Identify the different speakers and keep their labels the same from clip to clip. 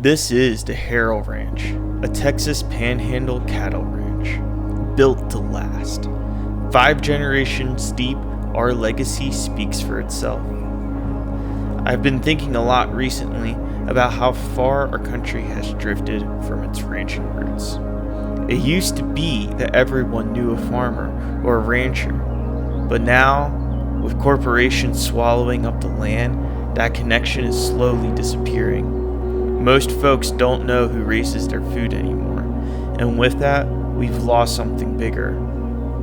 Speaker 1: This is the Harrell Ranch, a Texas Panhandle cattle ranch, built to last. 5 generations deep, our legacy speaks for itself. I've been thinking a lot recently about how far our country has drifted from its ranching roots. It used to be that everyone knew a farmer or a rancher, but now, with corporations swallowing up the land, that connection is slowly disappearing. Most folks don't know who raises their food anymore, and with that, we've lost something bigger.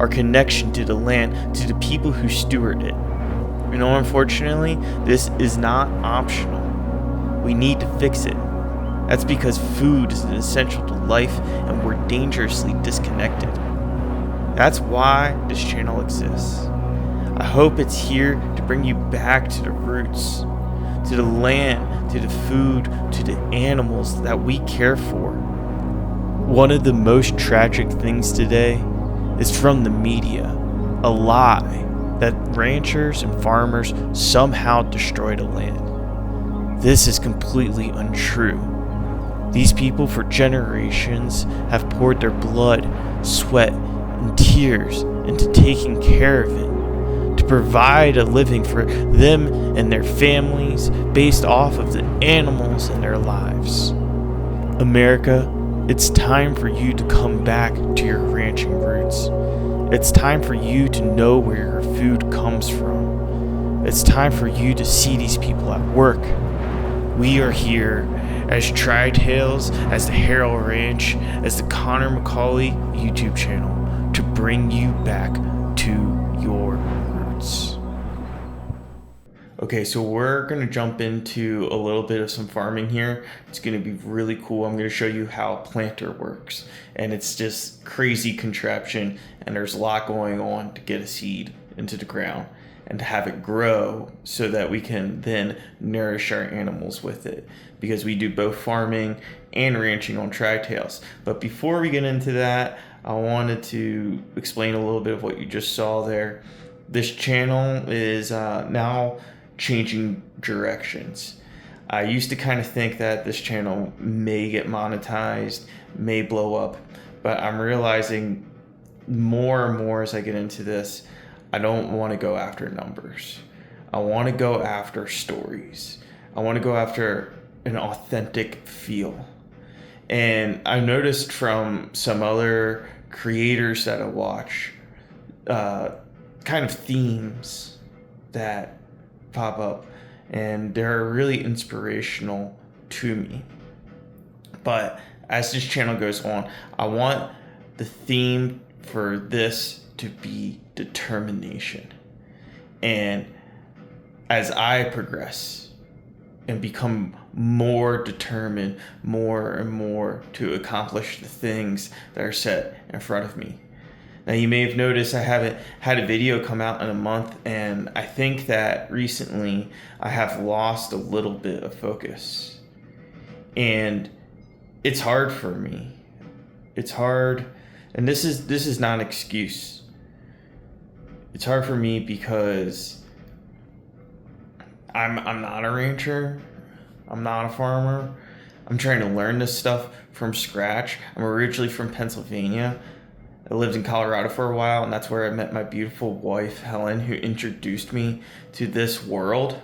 Speaker 1: Our connection to the land, to the people who steward it. Unfortunately, this is not optional. We need to fix it. That's because food is essential to life and we're dangerously disconnected. That's why this channel exists. I hope it's here to bring you back to the roots, to the land, to the food, to the animals that we care for. One of the most tragic things today is from the media, a lie that ranchers and farmers somehow destroy the land. This is completely untrue. These people for generations have poured their blood, sweat, and tears into taking care of it, to provide a living for them and their families based off of the animals in their lives. America, it's time for you to come back to your ranching roots. It's time for you to know where your food comes from. It's time for you to see these people at work. We are here as Tri-Tales, as the Harrell Ranch, as the Connor McCauley YouTube channel to bring you back to your roots. Okay, so we're going to jump into a little bit of some farming here. It's going to be really cool. I'm going to show you how a planter works. And it's just crazy contraption, and there's a lot going on to get a seed into the ground and to have it grow so that we can then nourish our animals with it, because we do both farming and ranching on Tri-Tales. But before we get into that, I wanted to explain a little bit of what you just saw there. This channel is now changing directions. I used to kind of think that this channel may get monetized, may blow up, but I'm realizing more and more as I get into this, I don't want to go after numbers. I want to go after stories. I want to go after an authentic feel. And I noticed from some other creators that I watch, kind of themes that pop up, and they're really inspirational to me. But as this channel goes on, I want the theme for this to be determination. And as I progress and become more determined, more and more to accomplish the things that are set in front of me. Now, you may have noticed I haven't had a video come out in a month, and I think that recently I have lost a little bit of focus. And it's hard for me. It's hard, and this is not an excuse. It's hard for me because I'm not a rancher. I'm not a farmer. I'm trying to learn this stuff from scratch. I'm originally from Pennsylvania. I lived in Colorado for a while, and that's where I met my beautiful wife, Helen, who introduced me to this world.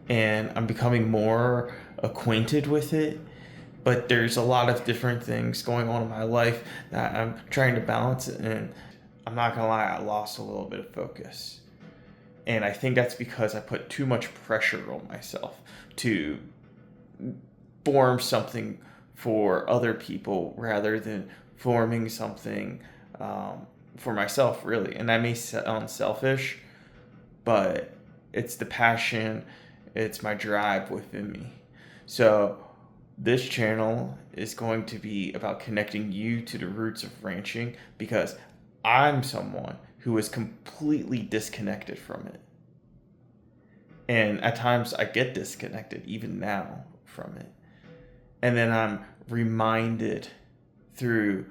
Speaker 1: And I'm becoming more acquainted with it. But there's a lot of different things going on in my life that I'm trying to balance it. And I'm not going to lie, I lost a little bit of focus. And I think that's because I put too much pressure on myself to form something for other people rather than forming something for myself, really. And that may sound selfish, but it's the passion, it's my drive within me. So this channel is going to be about connecting you to the roots of ranching, because I'm someone who is completely disconnected from it. And at times I get disconnected, even now, from it. And then I'm reminded through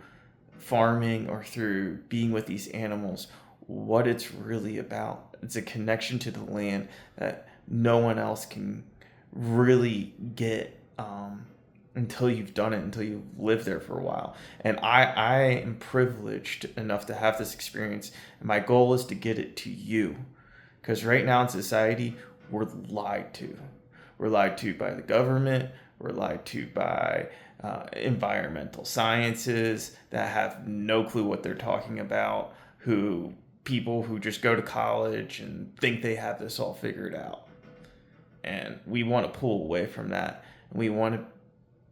Speaker 1: farming or through being with these animals what it's really about. It's a connection to the land that no one else can really get until you've done it, until you've lived there for a while. And I am privileged enough to have this experience. And my goal is to get it to you. Because right now in society, we're lied to. We're lied to by the government. We're lied to by environmental sciences that have no clue what they're talking about, people who just go to college and think they have this all figured out. And we want to pull away from that. We want to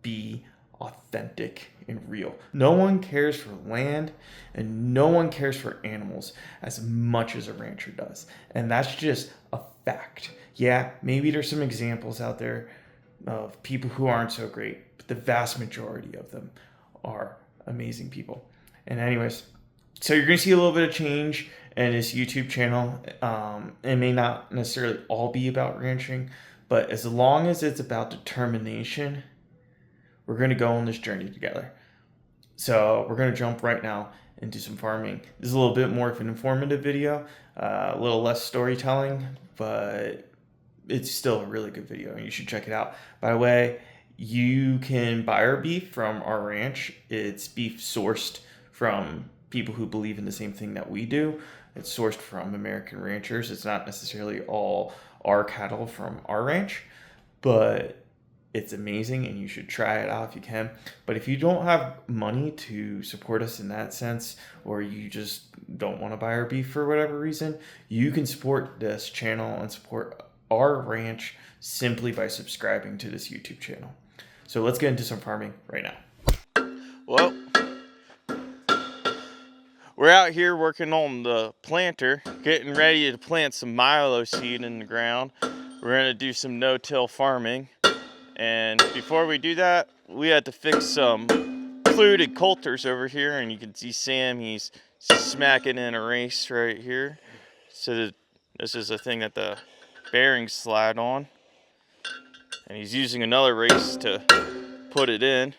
Speaker 1: be authentic and real. No one cares for land and no one cares for animals as much as a rancher does. And that's just a fact. Yeah, maybe there's some examples out there of people who aren't so great, but the vast majority of them are amazing people. And anyways, so you're going to see a little bit of change in this YouTube channel. It may not necessarily all be about ranching, but as long as it's about determination, we're going to go on this journey together. So we're going to jump right now into some farming. This is a little bit more of an informative video, a little less storytelling, but it's still a really good video and you should check it out. By the way, you can buy our beef from our ranch. It's beef sourced from people who believe in the same thing that we do. It's sourced from American ranchers. It's not necessarily all our cattle from our ranch, but it's amazing and you should try it out if you can. But if you don't have money to support us in that sense, or you just don't want to buy our beef for whatever reason, you can support this channel and support our ranch simply by subscribing to this YouTube channel. So let's get into some farming right now. Well, we're out here working on the planter, getting ready to plant some Milo seed in the ground. We're going to do some no-till farming. And before we do that, we had to fix some fluted coulters over here. And you can see Sam, he's smacking in a race right here. So this is a thing that the bearings slide on. And he's using another race to put it in.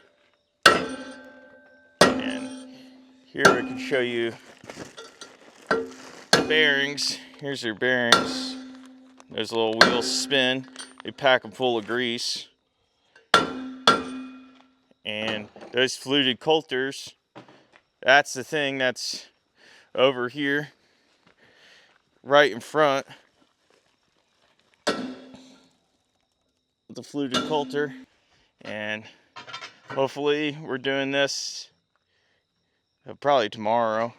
Speaker 1: And here we can show you the bearings. Here's your bearings. Those little wheels spin. They pack them full of grease. And those fluted coulters, that's the thing that's over here, right in front. The fluted coulter. And hopefully we're doing this probably tomorrow.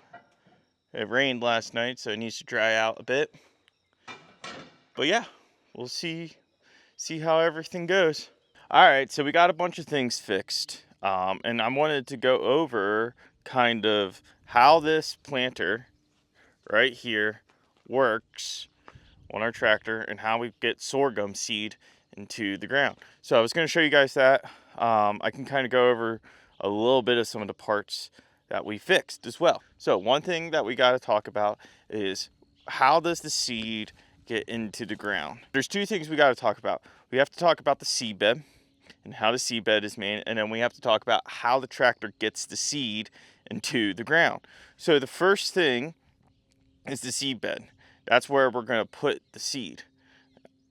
Speaker 1: It rained last night, so it needs to dry out a bit. But yeah, we'll see how everything goes. All right, so we got a bunch of things fixed, and I wanted to go over kind of how this planter right here works on our tractor and how we get sorghum seed into the ground. So I was going to show you guys that. I can kind of go over a little bit of some of the parts that we fixed as well. So one thing that we got to talk about is how does the seed get into the ground? There's two things we got to talk about. We have to talk about the seedbed and how the seedbed is made, and then we have to talk about how the tractor gets the seed into the ground. So the first thing is the seedbed. That's where we're going to put the seed.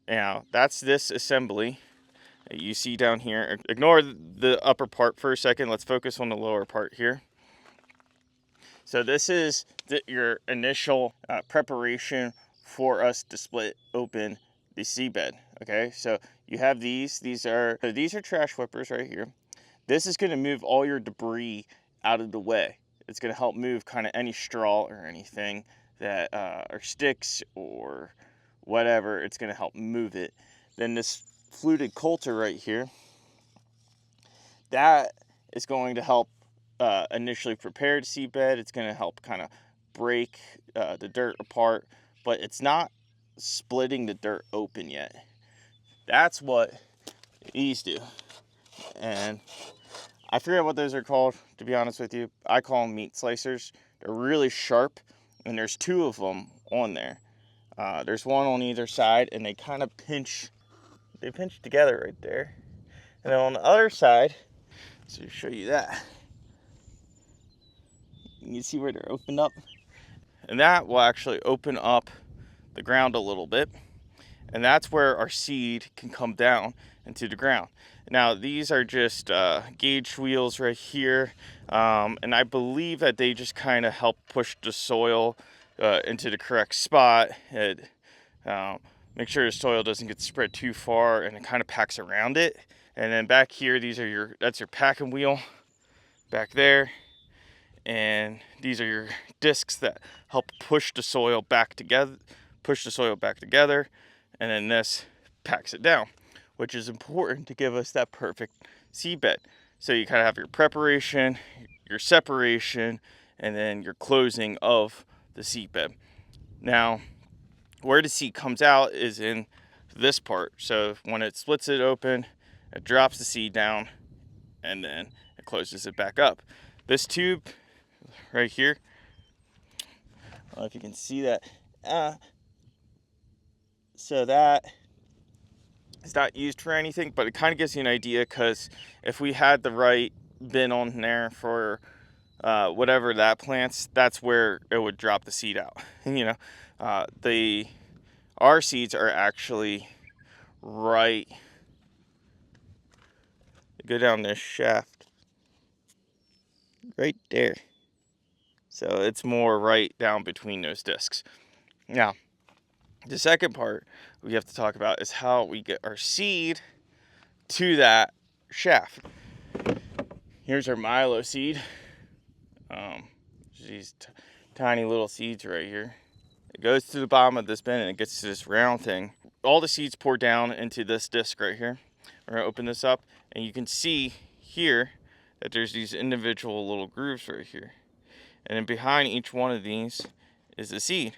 Speaker 1: Now, that's this assembly that you see down here. Ignore the upper part for a second. Let's focus on the lower part here. So this is your initial preparation for us to split open the seedbed. Okay, so you have these are trash whippers right here. This is going to move all your debris out of the way. It's going to help move kind of any straw or anything that or sticks or whatever. It's going to help move it. Then this fluted coulter right here, that is going to help initially prepare the seedbed. It's going to help kind of break the dirt apart, but it's not splitting the dirt open yet. That's what these do. And I forget what those are called, to be honest with you. I call them meat slicers. They're really sharp, and there's two of them on there. There's one on either side, and they kind of pinch together right there. And then on the other side, so I'll show you that. You can see where they're opened up. And that will actually open up the ground a little bit. And that's where our seed can come down into the ground. Now these are just gauge wheels right here, and I believe that they just kind of help push the soil into the correct spot. Make sure the soil doesn't get spread too far, and it kind of packs around it. And then back here, that's your packing wheel back there, and these are your discs that help push the soil back together, and then this packs it down, which is important to give us that perfect seed bed. So you kind of have your preparation, your separation, and then your closing of the seed bed. Now, where the seed comes out is in this part. So when it splits it open, it drops the seed down, and then it closes it back up. This tube right here, I don't know if you can see that. So that is not used for anything, but it kind of gives you an idea, because if we had the right bin on there for whatever that plants, that's where it would drop the seed out. You know, our seeds are actually right. Go down this shaft right there. So it's more right down between those discs. Now, the second part we have to talk about is how we get our seed to that shaft. Here's our Milo seed. These tiny little seeds right here. It goes to the bottom of this bin and it gets to this round thing. All the seeds pour down into this disc right here. We're gonna open this up, and you can see here that there's these individual little grooves right here. And then behind each one of these is the seed,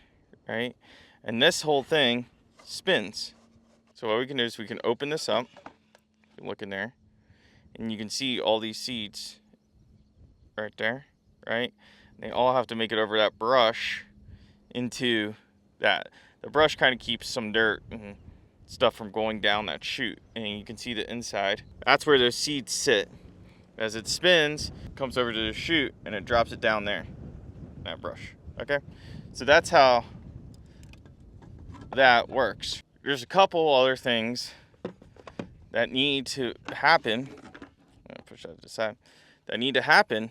Speaker 1: right? And this whole thing spins. So what we can do is we can open this up, look in there, and you can see all these seeds right there, right? And they all have to make it over that brush into that. The brush kind of keeps some dirt and stuff from going down that chute, and you can see the inside. That's where those seeds sit. As it spins, it comes over to the chute and it drops it down there, that brush. Okay, so that's how that works. There's a couple other things that need to happen. I'm gonna push that to the side. That need to happen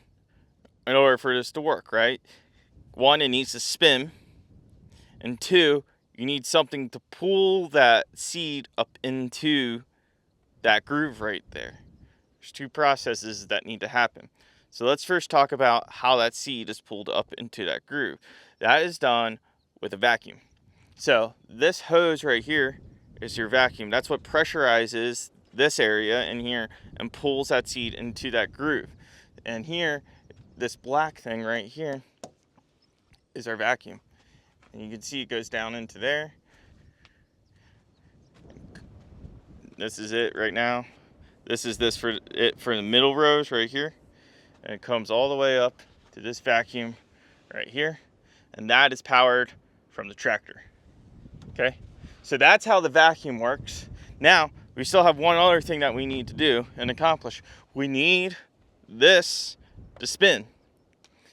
Speaker 1: in order for this to work, right? One, it needs to spin, and two, you need something to pull that seed up into that groove right there. There's two processes that need to happen. So let's first talk about how that seed is pulled up into that groove. That is done with a vacuum. So this hose right here is your vacuum. That's what pressurizes this area in here and pulls that seed into that groove. And here, this black thing right here is our vacuum. And you can see it goes down into there. This is it right now. This is for the middle rows right here. And it comes all the way up to this vacuum right here. And that is powered from the tractor. Okay, so that's how the vacuum works. Now, we still have one other thing that we need to do and accomplish. We need this to spin.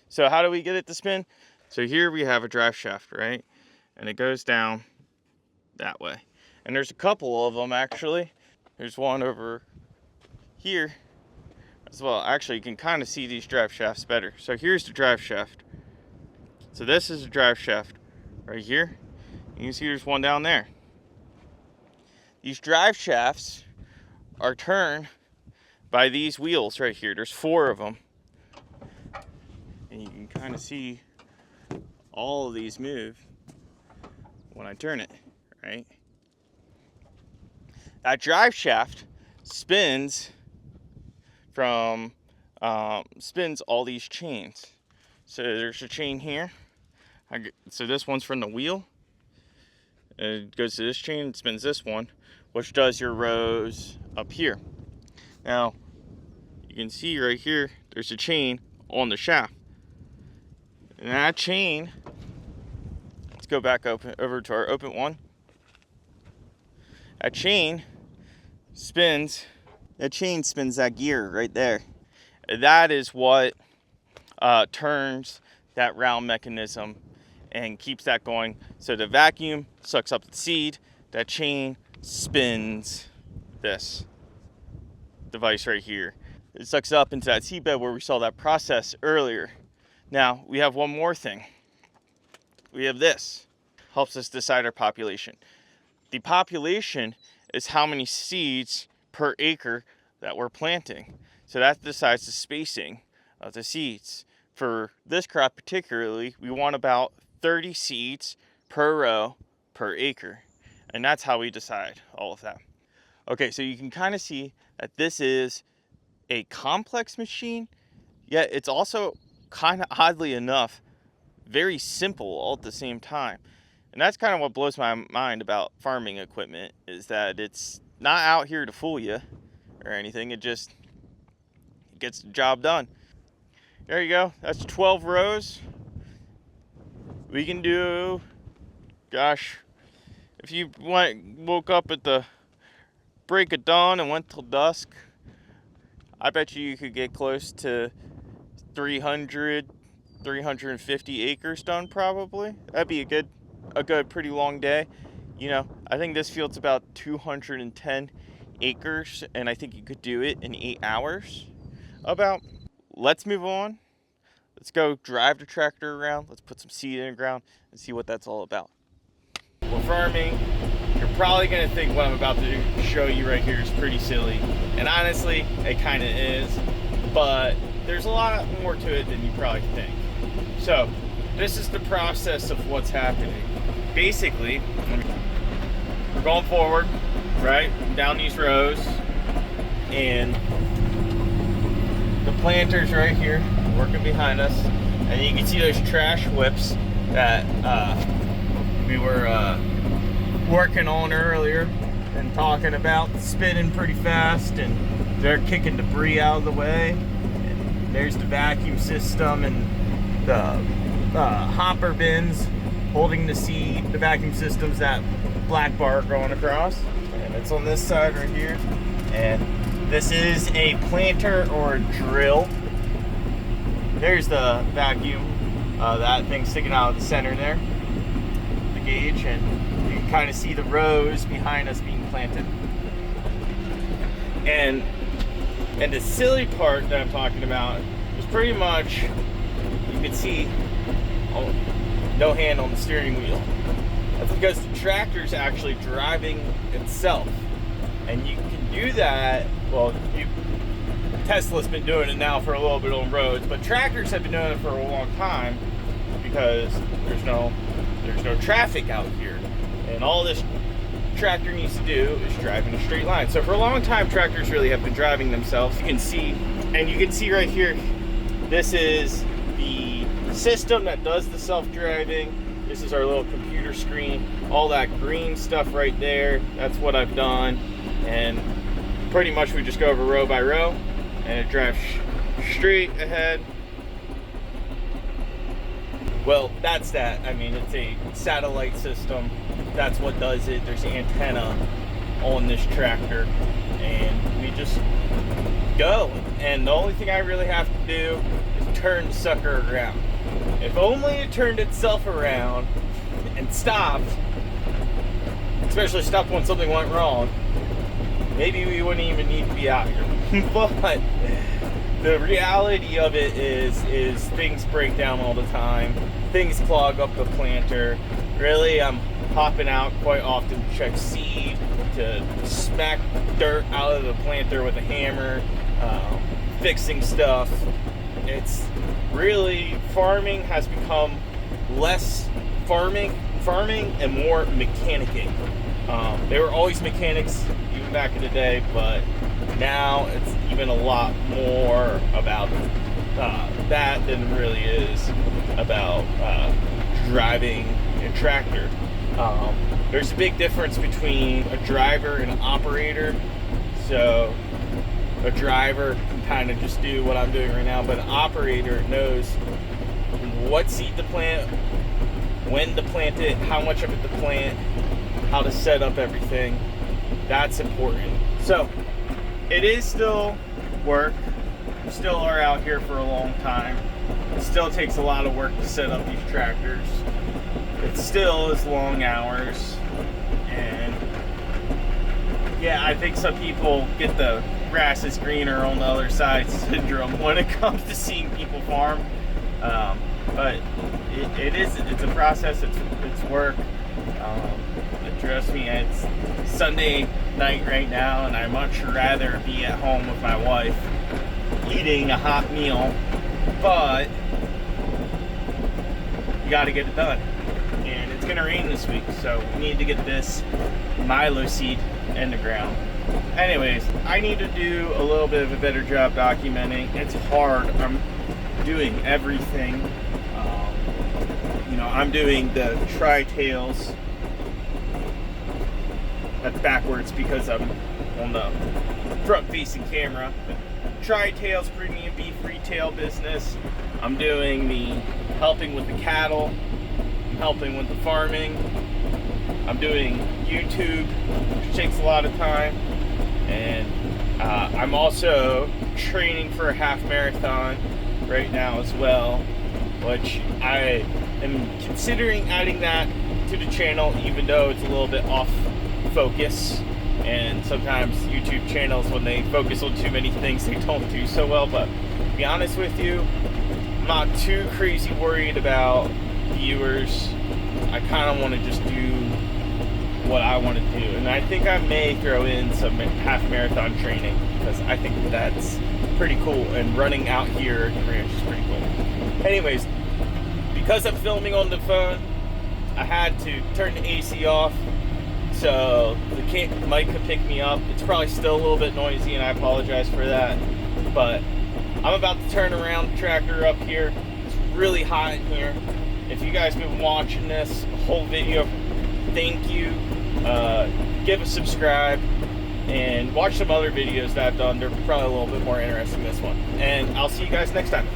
Speaker 1: So how do we get it to spin? So here we have a drive shaft, right? And it goes down that way. And there's a couple of them actually. There's one over here as well. Actually, you can kind of see these drive shafts better. So here's the drive shaft. So this is the drive shaft right here. You can see there's one down there. These drive shafts are turned by these wheels right here. There's 4 of them. And you can kind of see all of these move when I turn it, right? That drive shaft spins all these chains. So there's a chain here. So this one's from the wheel. It goes to this chain, it spins this one, which does your rows up here. Now, you can see right here, there's a chain on the shaft. And that chain, let's go back over to our open one. That chain spins that gear right there. That is what turns that round mechanism and keeps that going. So the vacuum sucks up the seed, that chain spins this. device right here. It sucks up into that seedbed where we saw that process earlier. Now, we have one more thing. We have this. Helps us decide our population. The population is how many seeds per acre that we're planting. So that decides the spacing of the seeds. For this crop particularly, we want about 30 seeds per row per acre. And that's how we decide all of that. Okay, so you can kind of see that this is a complex machine, yet it's also kind of, oddly enough, very simple all at the same time. And that's kind of what blows my mind about farming equipment, is that it's not out here to fool you or anything. It just gets the job done. There you go. That's 12 rows. We can do, gosh, if you woke up at the break of dawn and went till dusk, I bet you could get close to 300, 350 acres done probably. That'd be a good, pretty long day. You know, I think this field's about 210 acres, and I think you could do it in 8 hours. Let's move on. Let's go drive the tractor around. Let's put some seed in the ground and see what that's all about. We're farming. You're probably gonna think what I'm about to show you right here is pretty silly. And honestly, it kind of is, but there's a lot more to it than you probably think. So, this is the process of what's happening. Basically, we're going forward, right, down these rows, and the planter's right here, working behind us, and you can see those trash whips that we were working on earlier and talking about, spinning pretty fast, and they're kicking debris out of the way. And there's the vacuum system and the hopper bins holding the seed. The vacuum system's that black bar going across, and it's on this side right here. And this is a planter or a drill. There's the vacuum, that thing sticking out of the center there, the gauge, and you can kind of see the rows behind us being planted. And the silly part that I'm talking about is pretty much, you can see, no hand on the steering wheel. That's because the tractor's actually driving itself. And you can do that, well, Tesla's been doing it now for a little bit on roads, but tractors have been doing it for a long time because there's no traffic out here. And all this tractor needs to do is drive in a straight line. So for a long time, tractors really have been driving themselves. You can see right here, this is the system that does the self-driving. This is our little computer screen. All that green stuff right there, that's what I've done. And pretty much we just go over row by row, and it drives straight ahead. Well, that's that. I mean, it's a satellite system. That's what does it. There's an antenna on this tractor, and we just go. And the only thing I really have to do is turn the sucker around. If only it turned itself around and stopped, especially stopped when something went wrong, maybe we wouldn't even need to be out here. But the reality of it is things break down all the time. Things clog up the planter. Really, I'm hopping out quite often to check seed, to smack dirt out of the planter with a hammer, fixing stuff. It's really, farming has become less farming and more mechanicking. They were always mechanics even back in the day, but now it's even a lot more about that than it really is about driving a tractor. There's a big difference between a driver and an operator. So a driver can kind of just do what I'm doing right now, but an operator knows what seed to plant, when to plant it, how much of it to plant, how to set up everything. That's important. So it is still work. We still are out here for a long time. It still takes a lot of work to set up these tractors. It still is long hours. And yeah, I think some people get the grass is greener on the other side syndrome when it comes to seeing people farm. But it's a process, it's work. Trust me, it's Sunday night right now, and I'd much rather be at home with my wife eating a hot meal, but you got to get it done. And it's going to rain this week, so we need to get this Milo seed in the ground. Anyways, I need to do a little bit of a better job documenting. It's hard. I'm doing everything. I'm doing the tri-tails. That's backwards because I'm on the front-facing camera. Tri-tails premium beef retail business. I'm doing the helping with the cattle. I'm helping with the farming. I'm doing YouTube, which takes a lot of time. And I'm also training for a half marathon right now as well, which I am considering adding that to the channel, even though it's a little bit off focus. And sometimes YouTube channels, when they focus on too many things, they don't do so well. But to be honest with you, I'm not too crazy worried about viewers. I kind of want to just do what I want to do, and I think I may throw in some half marathon training because I think that's pretty cool, and running out here at the ranch is pretty cool. Anyways, because I'm filming on the phone, I had to turn the AC off so the mic could pick me up. It's probably still a little bit noisy, and I apologize for that, but I'm about to turn around the tractor up here. It's really hot in here. If you guys have been watching this whole video, thank you. Give a subscribe and watch some other videos that I've done. They're probably a little bit more interesting than this one. And I'll see you guys next time.